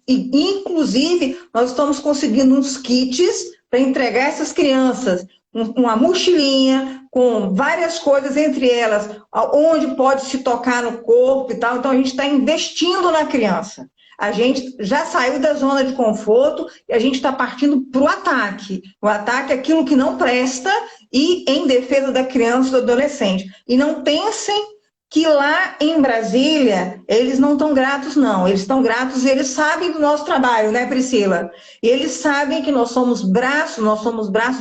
Inclusive, nós estamos conseguindo uns kits para entregar essas crianças, uma mochilinha com várias coisas, entre elas, onde pode se tocar no corpo e tal. Então, a gente está investindo na criança. A gente já saiu da zona de conforto e a gente está partindo para o ataque. O ataque é aquilo que não presta e em defesa da criança e do adolescente. E não pensem que lá em Brasília, eles não estão gratos, não. Eles estão gratos e eles sabem do nosso trabalho, né, Priscila? E eles sabem que nós somos braço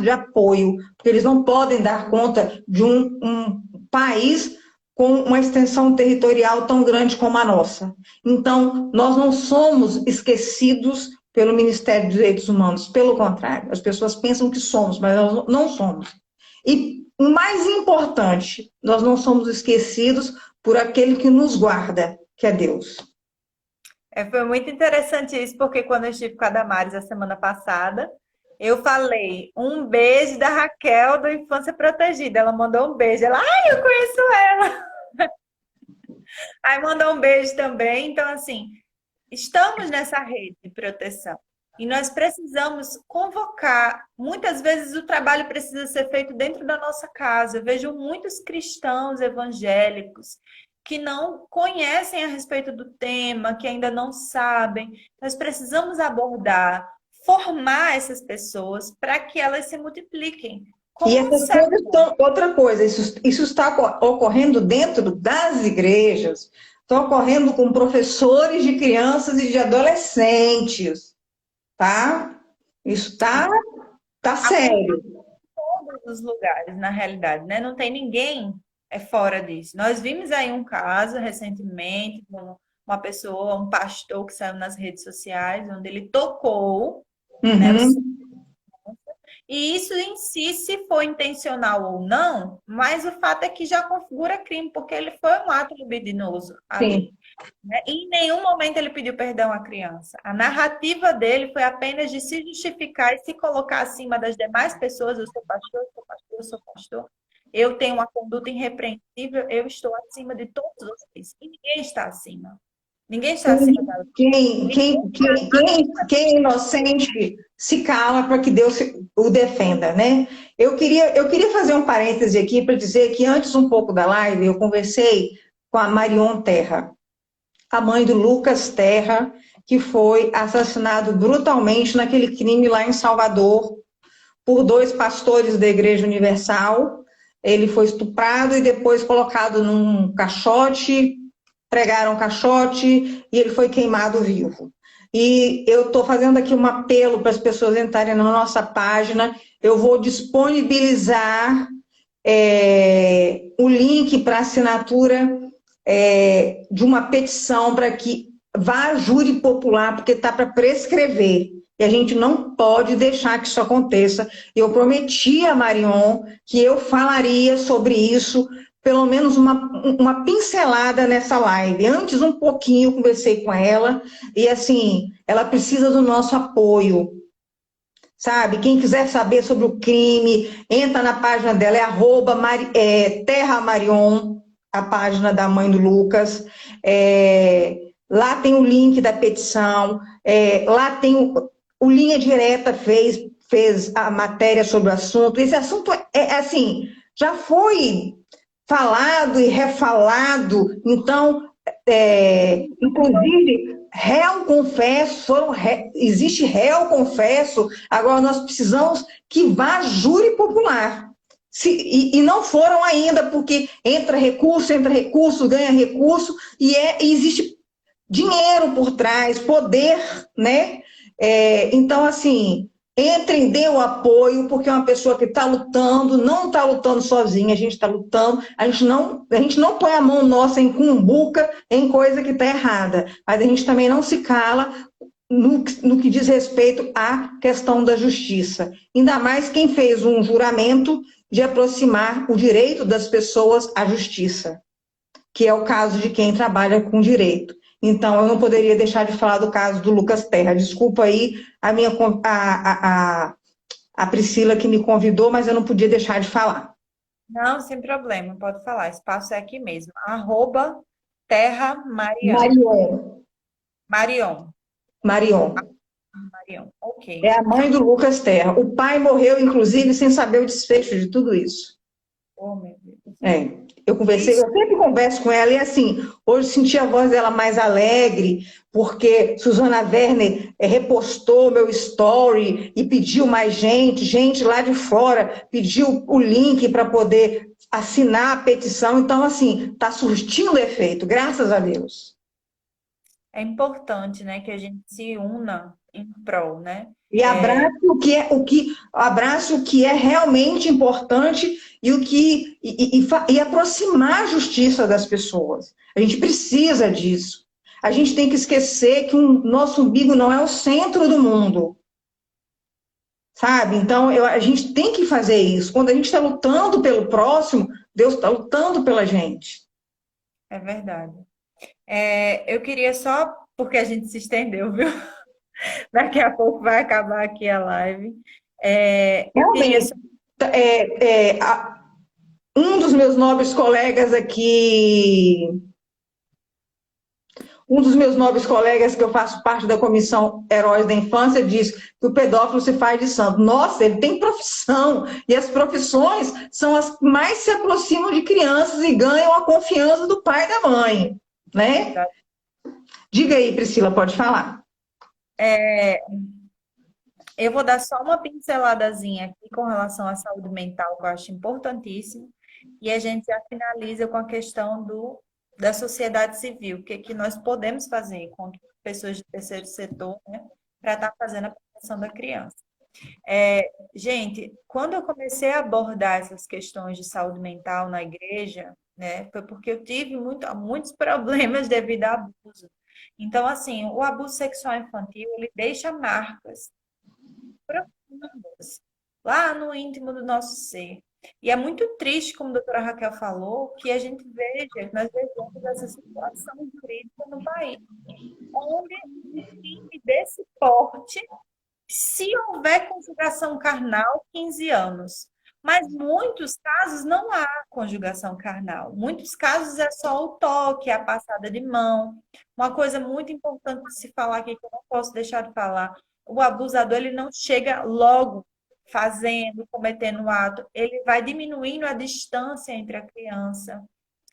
de apoio, porque eles não podem dar conta de um país com uma extensão territorial tão grande como a nossa. Então, nós não somos esquecidos pelo Ministério dos Direitos Humanos, pelo contrário, as pessoas pensam que somos, mas nós não somos. E o mais importante, nós não somos esquecidos por aquele que nos guarda, que é Deus. foi muito interessante isso, porque quando eu estive com a Damares a semana passada, eu falei um beijo da Raquel do Infância Protegida. Ela mandou um beijo. Ela, ai, eu conheço ela. Aí mandou um beijo também. Então, assim, estamos nessa rede de proteção. E nós precisamos convocar. Muitas vezes o trabalho precisa ser feito dentro da nossa casa. Eu vejo muitos cristãos evangélicos que não conhecem a respeito do tema, que ainda não sabem. Nós precisamos abordar, formar essas pessoas para que elas se multipliquem. E Como um essas céu. coisas são outra coisa, isso está ocorrendo dentro das igrejas, está ocorrendo com professores de crianças e de adolescentes, tá? Isso tá sério. Todos os lugares, na realidade, né? Não tem ninguém fora disso. Nós vimos aí um caso recentemente com uma pessoa, um pastor que saiu nas redes sociais, onde ele tocou, né, Uhum. e isso em si, se foi intencional ou não, mas o fato é que já configura crime, porque ele foi um ato libidinoso Sim. ali, né? E em nenhum momento ele pediu perdão à criança. A narrativa dele foi apenas de se justificar e se colocar acima das demais pessoas. Eu sou pastor, eu sou pastor, eu sou pastor. Eu tenho uma conduta irrepreensível, eu estou acima de todos vocês. E ninguém está acima. Ninguém está acima da lei. Quem é inocente se cala para que Deus o defenda, né? Eu queria fazer um parêntese aqui para dizer que antes um pouco da live eu conversei com a Marion Terra, a mãe do Lucas Terra, que foi assassinado brutalmente naquele crime lá em Salvador por dois pastores da Igreja Universal. Ele foi estuprado e depois colocado num caixote, pregaram o caixote e ele foi queimado vivo. E eu estou fazendo aqui um apelo para as pessoas entrarem na nossa página. Eu vou disponibilizar o link para assinatura de uma petição para que vá a júri popular, porque está para prescrever. E a gente não pode deixar que isso aconteça. Eu prometi a Marion que eu falaria sobre isso, pelo menos uma pincelada nessa live. Antes, um pouquinho, eu conversei com ela, e assim, ela precisa do nosso apoio, sabe? Quem quiser saber sobre o crime, entra na página dela, Terra Marion, a página da mãe do Lucas. Lá tem o link da petição, lá tem o Linha Direta fez a matéria sobre o assunto. Esse assunto assim, já foi falado e refalado, então, inclusive, existe réu confesso, agora nós precisamos que vá júri popular. E não foram ainda, porque entra recurso, ganha recurso, e existe dinheiro por trás, poder, né? Então, assim, Entrem, dê o apoio, porque é uma pessoa que está lutando, não está lutando sozinha, a gente está lutando, a gente não põe a mão nossa em cumbuca, em coisa que está errada, mas a gente também não se cala no que diz respeito à questão da justiça. Ainda mais quem fez um juramento de aproximar o direito das pessoas à justiça, que é o caso de quem trabalha com direito. Então, eu não poderia deixar de falar do caso do Lucas Terra. Desculpa aí a Priscila que me convidou, mas eu não podia deixar de falar. Não, sem problema, pode falar. Espaço é aqui mesmo. @Terra Marian. Marion. Marion. Marion. Marion. Ok. É a mãe do Lucas Terra. O pai morreu, inclusive, sem saber o desfecho de tudo isso. Oh, meu Deus. É. Eu conversei, Ixi, eu sempre converso com ela, e assim, hoje senti a voz dela mais alegre, porque Suzana Werner repostou meu story e pediu mais gente lá de fora pediu o link para poder assinar a petição. Então, assim, está surtindo efeito, graças a Deus. é importante, né, que a gente se una em prol, né? E abrace o que é realmente importante e o que e aproximar a justiça das pessoas. A gente precisa disso. A gente tem que esquecer que o nosso umbigo não é o centro do mundo, sabe? Então a gente tem que fazer isso. Quando a gente está lutando pelo próximo, Deus está lutando pela gente. É verdade. Eu queria só, porque a gente se estendeu, viu? Daqui a pouco vai acabar aqui a live. Eu queria Realmente, só. um dos meus nobres colegas aqui Um dos meus nobres colegas, que eu faço parte da comissão Heróis da Infância, diz que o pedófilo se faz de santo. Nossa, ele tem profissão, e as profissões são as que mais se aproximam de crianças e ganham a confiança do pai e da mãe, né? Diga aí, Priscila, pode falar. Eu vou dar só uma pinceladazinha aqui com relação à saúde mental, que eu acho importantíssimo, e a gente já finaliza com a questão da sociedade civil, o que, que nós podemos fazer enquanto pessoas de terceiro setor, né, para estar fazendo a proteção da criança. Gente, quando eu comecei a abordar essas questões de saúde mental na igreja, né, foi porque eu tive muitos problemas devido a abuso. Então, assim, o abuso sexual infantil, ele deixa marcas profundas lá no íntimo do nosso ser. E é muito triste, como a doutora Raquel falou, que a gente veja, nós vejamos essa situação jurídica no país, onde um crime desse porte, se houver conjugação carnal, 15 anos. Mas muitos casos não há conjugação carnal. Muitos casos é só o toque, a passada de mão. Uma coisa muito importante de se falar aqui, que eu não posso deixar de falar, o abusador ele não chega logo fazendo, cometendo o ato, ele vai diminuindo a distância entre a criança.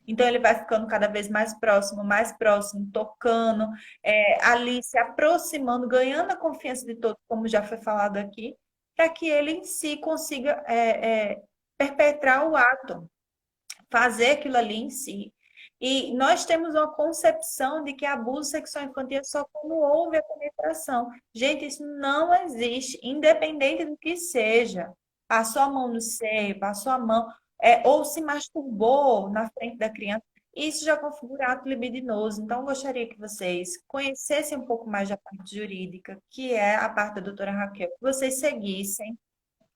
Então, ele vai ficando cada vez mais próximo, tocando, ali se aproximando, ganhando a confiança de todos, como já foi falado aqui, para que ele em si consiga perpetrar o ato, fazer aquilo ali em si. E nós temos uma concepção de que abuso sexual infantil é só quando houve a penetração. Gente, isso não existe, independente do que seja. Passou a mão no seio, passou a mão, ou se masturbou na frente da criança, isso já configura ato libidinoso. Então, eu gostaria que vocês conhecessem um pouco mais da parte jurídica, que é a parte da doutora Raquel, que vocês seguissem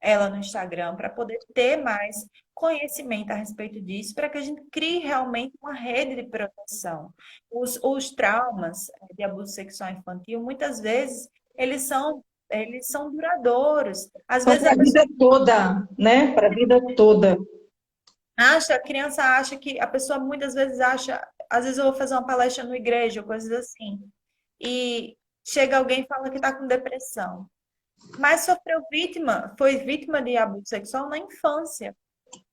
ela no Instagram para poder ter mais conhecimento a respeito disso, para que a gente crie realmente uma rede de proteção. Os traumas de abuso sexual infantil, muitas vezes, eles são duradouros. Às Então, vezes para a a vida pessoa toda, né? Para a vida toda. a criança acha que, a pessoa muitas vezes acha, às vezes eu vou fazer uma palestra na igreja, coisas assim, e chega alguém e fala que está com depressão. Mas foi vítima de abuso sexual na infância,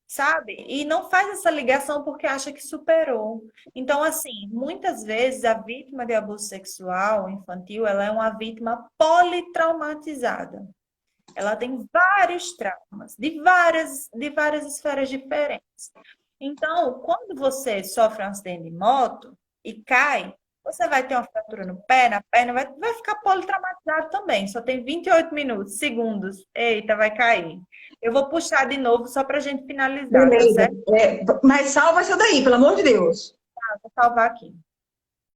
sabe? E não faz essa ligação porque acha que superou. Então, assim, muitas vezes a vítima de abuso sexual infantil, ela é uma vítima politraumatizada. Ela tem vários traumas, de várias esferas diferentes. Então, quando você sofre um acidente de moto e cai, Você vai ter uma fratura no pé, na perna, vai ficar politraumatizado também. Só tem 28 minutos, segundos. Eita, vai cair. Eu vou puxar de novo só para a gente finalizar, tá Beleza. certo? Mas salva essa daí, pelo amor de Deus. Vou salvar aqui.